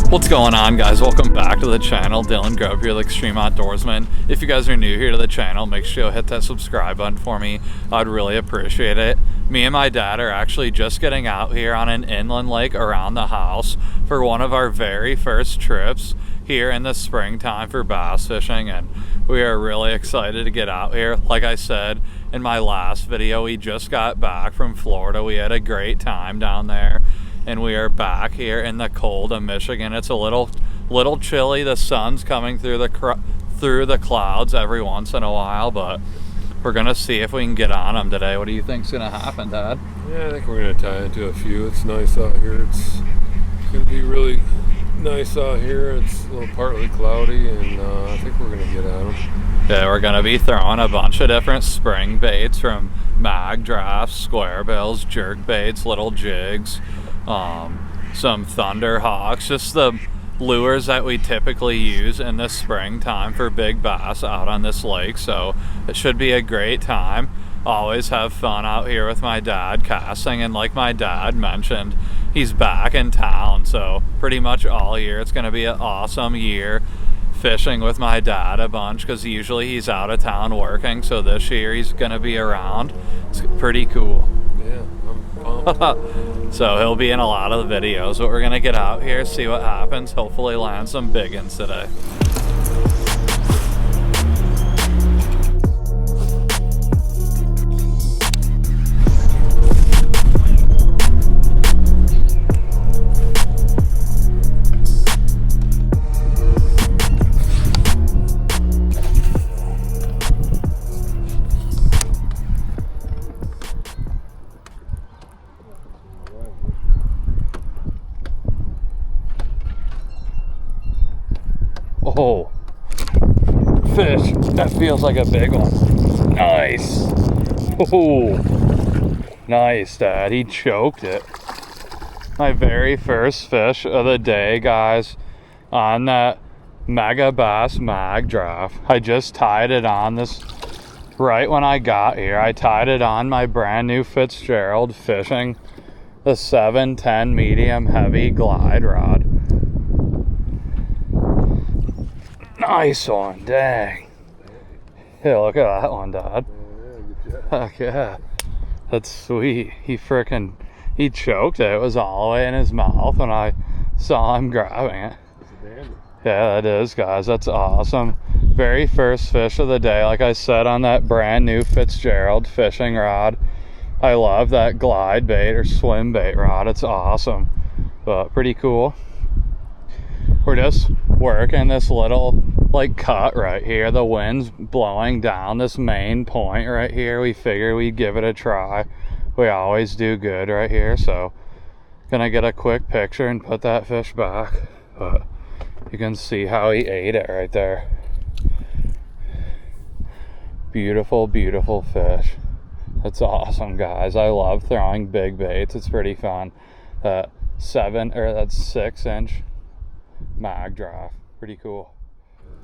What's going on, guys? Welcome back to the channel. Dylan Grove here with Extreme.Outdoorsmen. If you guys are new here to the channel, make sure you hit that subscribe button for me. I'd really appreciate it. Me and my dad are actually just getting out here on an inland lake around the house for one of our very first trips here in the springtime for bass fishing, and we are really excited to get out here. Like I said in my last video, we just got back from Florida. We had a great time down there, and we are back here in the cold of Michigan. It's a little chilly. The sun's coming through the clouds every once in a while, but we're gonna see if we can get on them today. What do you think's gonna happen, Dad? Yeah, I think we're gonna tie into a few. It's nice out here. It's gonna be really nice out here. It's a little partly cloudy, and I think we're gonna get at them. Yeah, we're gonna be throwing a bunch of different spring baits, from Magdrafts, square bills, jerk baits, little jigs, some thunder hawks, just the lures that we typically use in the springtime for big bass out on this lake. So it should be a great time. Always have fun out here with my dad casting, and like my dad mentioned, he's back in town, so pretty much all year it's going to be an awesome year fishing with my dad a bunch, because usually he's out of town working, so this year he's going to be around. It's pretty cool. Yeah, I'm pumped. So he'll be in a lot of the videos, but we're going to get out here, see what happens, hopefully land some big ones today. Oh, fish. That feels like a big one. Nice. Oh, nice, Dad. He choked it. My very first fish of the day, guys, on that Megabass Magdraft. I just tied it on this right when I got here. I tied it on my brand new Fitzgerald fishing the 710 medium heavy glide rod. Nice one, dang. Yeah, look at that one, Dad. Heck yeah. That's sweet. He choked it. It was all the way in his mouth when I saw him grabbing it. Yeah, that is, guys. That's awesome. Very first fish of the day, like I said, on that brand new Fitzgerald fishing rod. I love that glide bait or swim bait rod. It's awesome, but pretty cool. We're just working this little cut right here. The wind's blowing down this main point right here. We figure we'd give it a try. We always do good right here, so gonna get a quick picture and put that fish back, but you can see how he ate it right there. Beautiful, beautiful fish. That's awesome, guys. I love throwing big baits. It's pretty fun. That 6-inch Magdraft, pretty cool.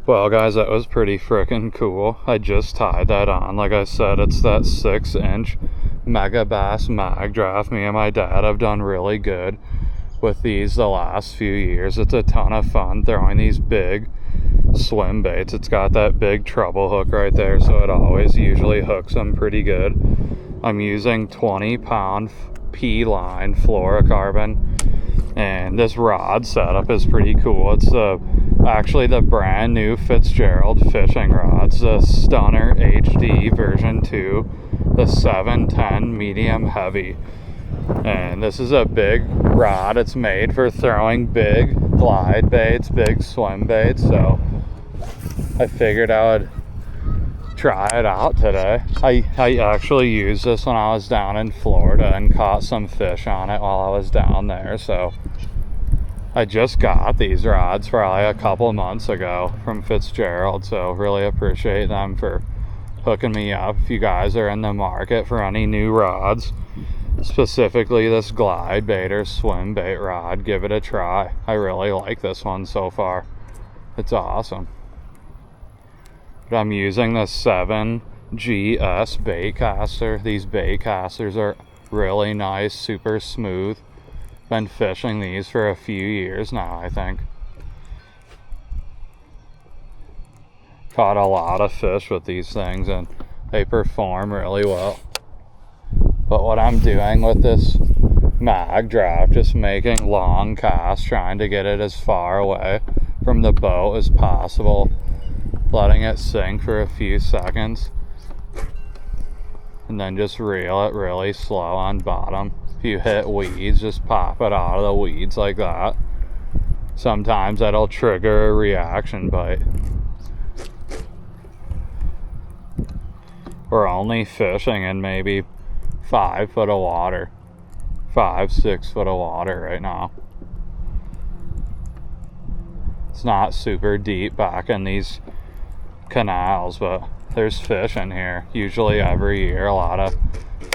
Well, guys, that was pretty freaking cool. I just tied that on. Like I said, it's that 6-inch Megabass Magdraft. Me and my dad have done really good with these the last few years. It's a ton of fun throwing these big swim baits. It's got that big treble hook right there, so it always usually hooks them pretty good. I'm using 20-pound P-line fluorocarbon, and this rod setup is pretty cool. It's actually the brand new Fitzgerald fishing rods, the Stunner HD version 2, the 710 medium heavy. And this is a big rod. It's made for throwing big glide baits, big swim baits, so I figured I would try it out today. I actually used this when I was down in Florida and caught some fish on it while I was down there, so I just got these rods probably a couple months ago from Fitzgerald, so really appreciate them for hooking me up. If you guys are in the market for any new rods, specifically this glide bait or swim bait rod, give it a try. I really like this one so far. It's awesome. But I'm using the 7GS bait caster. These bait casters are really nice, super smooth. Been fishing these for a few years now, I think. Caught a lot of fish with these things and they perform really well. But what I'm doing with this Magdraft, just making long casts, trying to get it as far away from the boat as possible, letting it sink for a few seconds, and then just reel it really slow on bottom. If you hit weeds, just pop it out of the weeds like that. Sometimes that'll trigger a reaction bite. We're only fishing in maybe 5 foot of water, 5-6 foot of water right now. It's not super deep back in these canals, but there's fish in here. Usually every year a lot of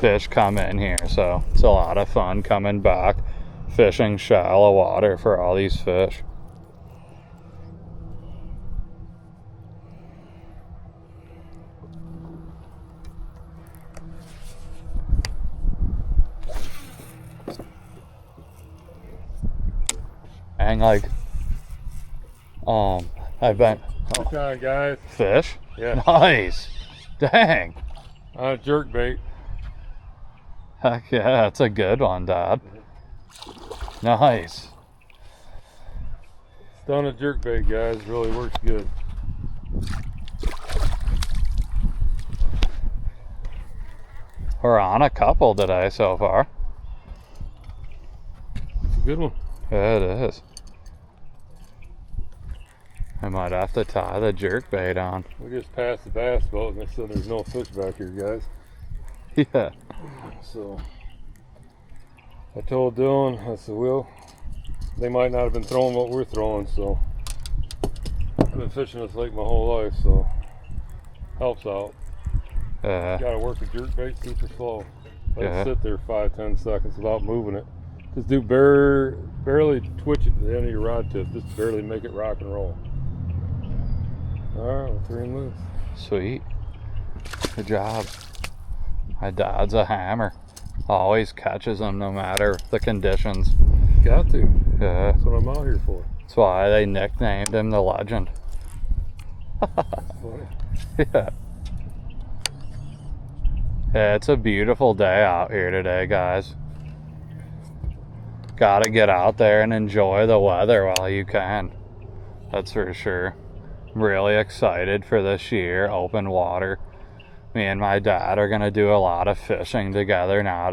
fish come in here, so it's a lot of fun coming back fishing shallow water for all these fish. And like I've been Good time, guys. fish. Yeah. Nice. Dang. Jerk bait. Heck yeah, that's a good one, Dad. Nice. Stunning jerk bait, guys. Really works good. We're on a couple today so far. It's a good one. Yeah, it is. I might have to tie the jerk bait on. We just passed the bass boat and they said there's no fish back here, guys. Yeah. So I told Dylan, I said, well, they might not have been throwing what we're throwing, so I've been fishing this lake my whole life, so helps out. Yeah. Gotta work a jerk bait super slow. Let Yeah. it sit there 5-10 seconds without moving it. Just do barely twitch it to the end of your rod tip. Just barely make it rock and roll. Alright, we'll 3 and loose. Sweet. Good job. My dad's a hammer. Always catches them no matter the conditions. Got to. Yeah. That's what I'm out here for. That's why they nicknamed him the Legend. Funny. Yeah. Yeah, it's a beautiful day out here today, guys. Gotta get out there and enjoy the weather while you can. That's for sure. I'm really excited for this year, open water. Me and my dad are gonna do a lot of fishing together now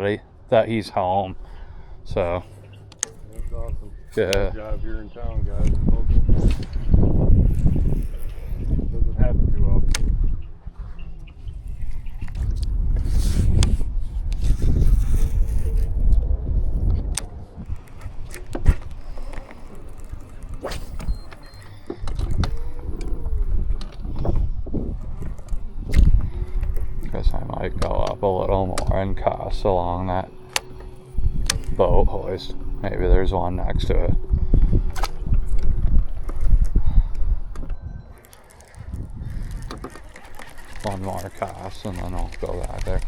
that he's home. So, That's awesome. yeah. Good job here in town, guys. Doesn't happen too often. Guess I might go up a little more and cast along that boat hoist. Maybe there's one next to it. One more cast and then I'll go back there.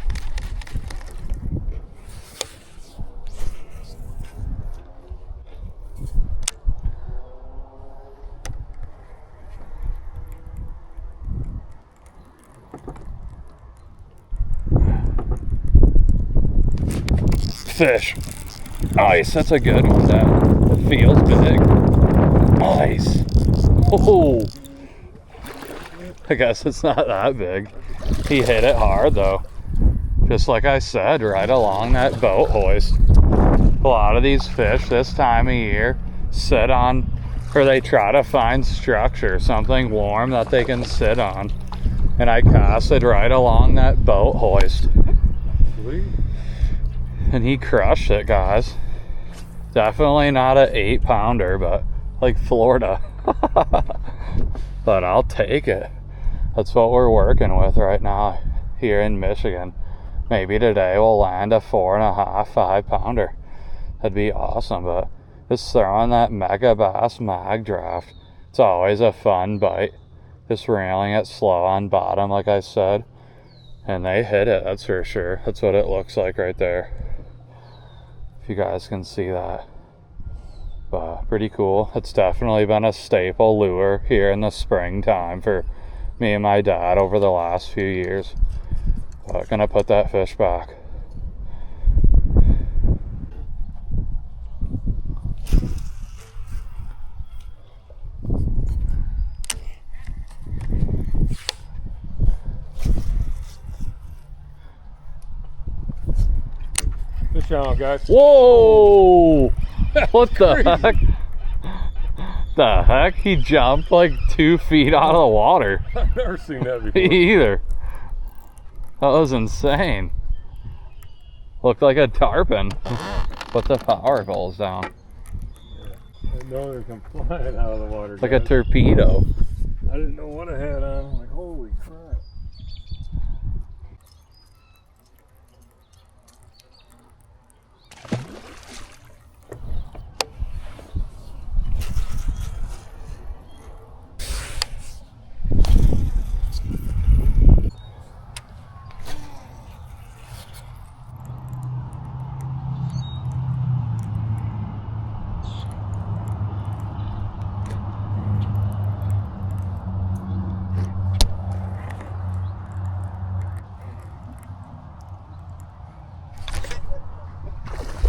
Fish. Nice, that's a good one, Dad. It feels big. Nice. Oh, I guess it's not that big. He hit it hard though. Just like I said, right along that boat hoist. A lot of these fish this time of year sit on, or they try to find structure, something warm that they can sit on. And I casted right along that boat hoist. Sweet. And he crushed it, guys. Definitely not an 8-pounder, but like Florida. But I'll take it. That's what we're working with right now here in Michigan. Maybe today we'll land a 4.5, 5-pounder. That'd be awesome, but just throwing that Megabass Magdraft. It's always a fun bite. Just reeling it slow on bottom, like I said. And they hit it, that's for sure. That's what it looks like right there. If you guys can see that. But pretty cool. It's definitely been a staple lure here in the springtime for me and my dad over the last few years. But gonna put that fish back. Fish on, guys. Whoa! What the heck? The heck? He jumped like 2 feet out of the water. I've never seen that before. Me either. That was insane. Looked like a tarpon. Put the power goals down. I know they come flying out of the water. Like a torpedo. I didn't know what I had on. I'm like, holy crap.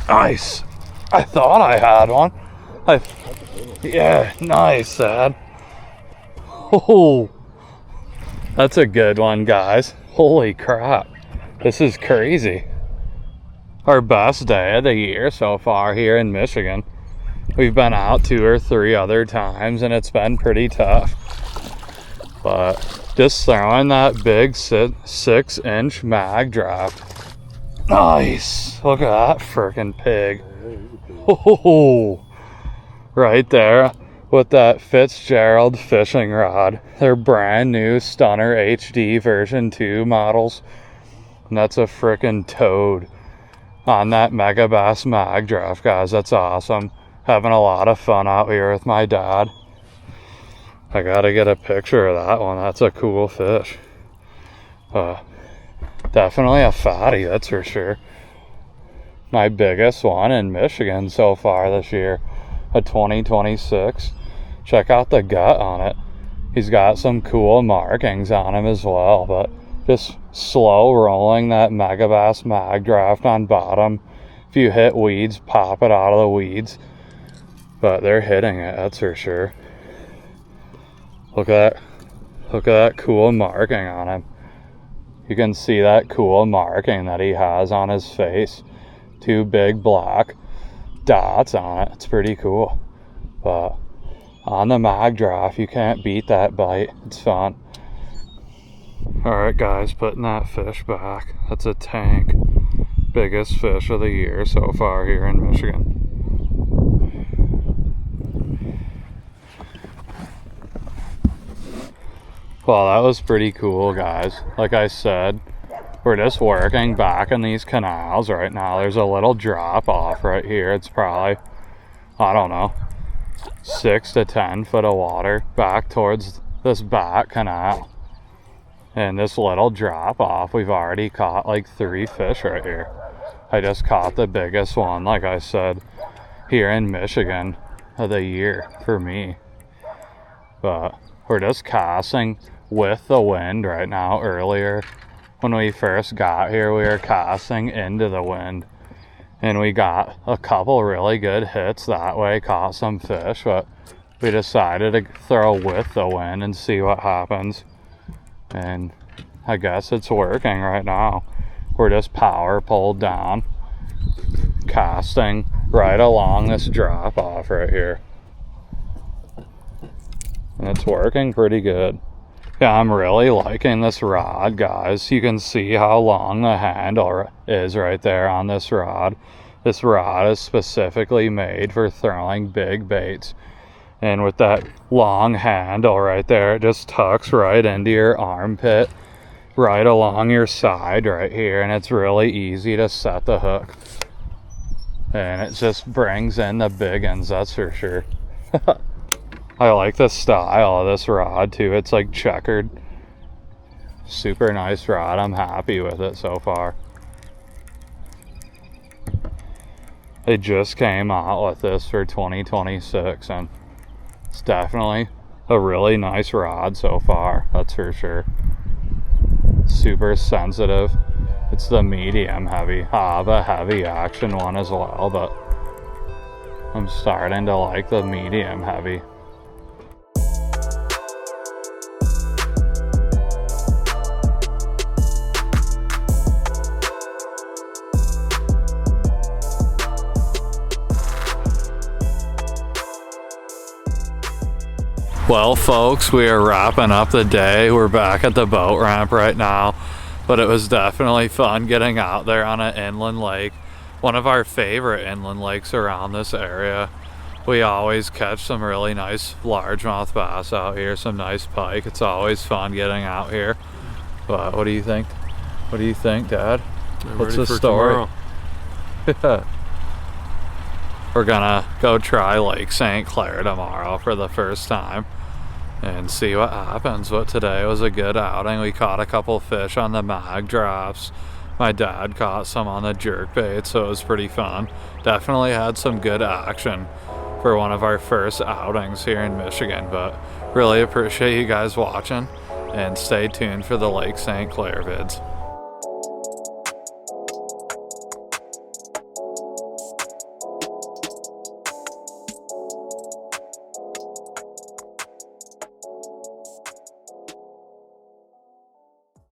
Nice. I thought I had one. Yeah, nice, Dad. Oh, that's a good one, guys. Holy crap. This is crazy. Our best day of the year so far here in Michigan. We've been out 2 or 3 other times and it's been pretty tough. But just throwing that big 6-inch Magdraft. Nice. Look at that freaking pig. Oh, right there with that Fitzgerald fishing rod. They're brand new Stunner HD version 2 models. And that's a freaking toad on that Megabass Magdraft, guys. That's awesome. Having a lot of fun out here with my dad. I gotta get a picture of that one. That's a cool fish. Definitely a fatty, that's for sure. My biggest one in Michigan so far this year. A 2026. Check out the gut on it. He's got some cool markings on him as well, but just slow rolling that Megabass Magdraft on bottom. If you hit weeds, pop it out of the weeds. But they're hitting it, that's for sure. Look at that cool marking on him. You can see that cool marking that he has on his face. 2 big black dots on it. It's pretty cool. But on the Magdraft, you can't beat that bite. It's fun. Alright guys, putting that fish back. That's a tank. Biggest fish of the year so far here in Michigan. Well, that was pretty cool, guys. Like I said, we're just working back in these canals right now. There's a little drop off right here. It's probably, I don't know, 6 to 10 foot of water back towards this back canal. And this little drop off, we've already caught like 3 fish right here. I just caught the biggest one, like I said, here in Michigan of the year for me. But we're just casting with the wind right now. Earlier when we first got here, we were casting into the wind and we got a couple really good hits that way, caught some fish, but we decided to throw with the wind and see what happens. And I guess it's working right now. We're just power pulled down, casting right along this drop off right here. And it's working pretty good. Yeah, I'm really liking this rod, guys. You can see how long the handle is right there on this rod. This rod is specifically made for throwing big baits. And with that long handle right there, it just tucks right into your armpit, right along your side right here. And it's really easy to set the hook. And it just brings in the big uns, that's for sure. I like the style of this rod too. It's like checkered. Super nice rod. I'm happy with it so far. They just came out with this for 2026 and it's definitely a really nice rod so far, that's for sure. Super sensitive. It's the medium heavy. I have a heavy action one as well, but I'm starting to like the medium heavy. Well folks, we are wrapping up the day. We're back at the boat ramp right now, but it was definitely fun getting out there on an inland lake. One of our favorite inland lakes around this area. We always catch some really nice largemouth bass out here, some nice pike. It's always fun getting out here. But what do you think? What do you think, Dad? What's the story? We're gonna go try Lake St. Clair tomorrow for the first time and see what happens. But today was a good outing. We caught a couple fish on the Magdrafts. My dad caught some on the jerkbait, so it was pretty fun. Definitely had some good action for one of our first outings here in Michigan, but really appreciate you guys watching and stay tuned for the Lake St. Clair vids.